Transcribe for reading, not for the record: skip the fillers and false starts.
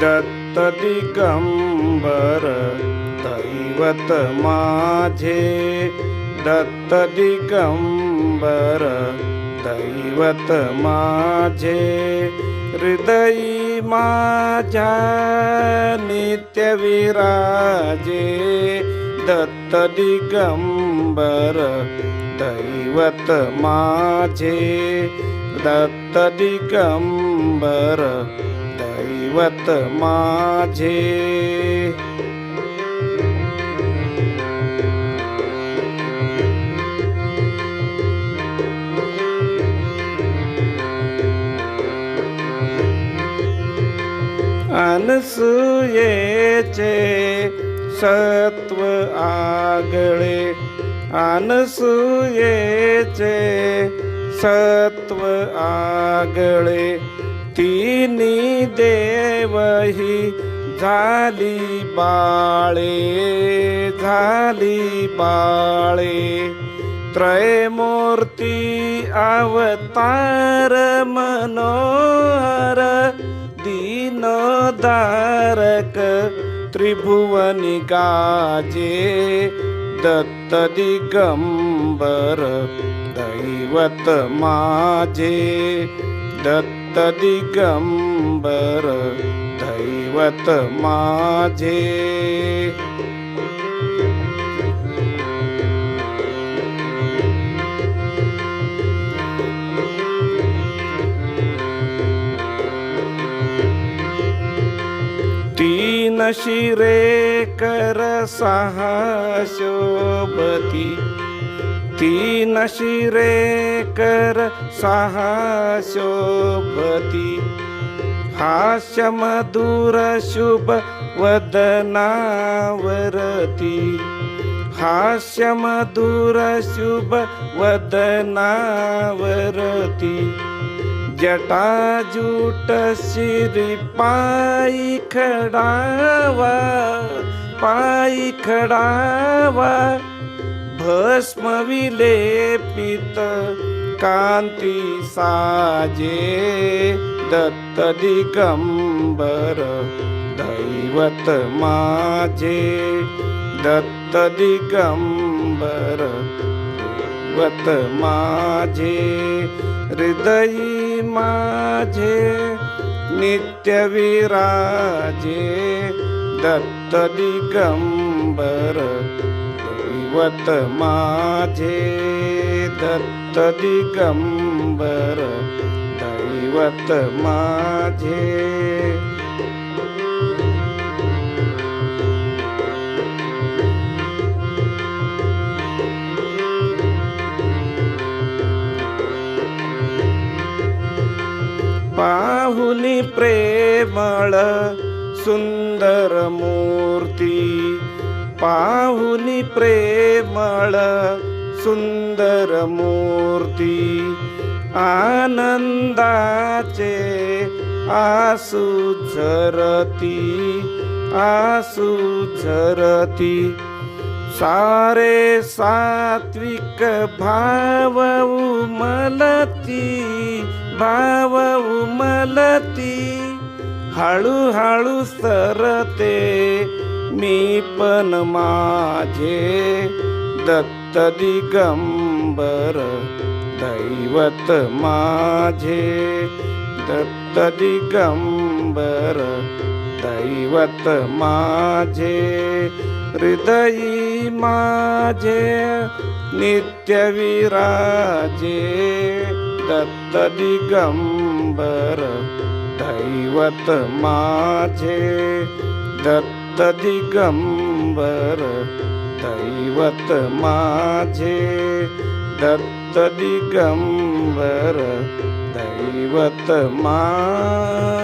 दत्त दिगंबर दैवत माझे, दत्त दिगंबर दैवत माझे, हृदयी माझ्या नित्य विराजे, दत्त दिगंबर दैवत माझे, दत्त दिगंबर दैवत माझे। अनसूयेचे सत्व आगळे, अनसूयेचे सत्व आगळे, तिन्ही देवही झाली बाळे, झाली बाळे, त्रयमूर्ती अवतार मनोहर, दीनोद्धारक त्रिभुवनी गाजे, दत्त दिगंबर दैवत माझे, दत्त दिगंबर दैवत माझे। तीन शिरे कर सहा शोभती, तीन शिरे कर सहा शोभती, हास्य मधुर शुभ वदनावरती, हास्य मधुर शुभ वदनावरती, जटाजूट शिरी पायी खडावा, पायी खडावा, भस्म विलेपित कांती साजे, दत्त दिगंबर दैवत माझे, दत्त दिगंबर दैवत माझे, हृदयी माझे नित्य विराजे, दत्त दिगंबर दैवत माझे, दत्त दिगंबर दैवत माझे। पाहुनी प्रेमळ सुंदर मूर्ती, पाहुनी प्रेमळ सुंदर मूर्ती, आनंदाचे आसू झरती, आसू झरती, सारे सात्विक भाव उमलती, भाव उमलती, हळूहळू सरते मी पण माझे, दत्त दिगंबर दैवत माझे, दत्त दिगंबर दैवत माझे, हृदयी माझे नित्य विराजे, दत्त दिगंबर दैवत माझे, दत्त दिगंबर दैवत माझे, दत्त दिगंबर दैवत माझे।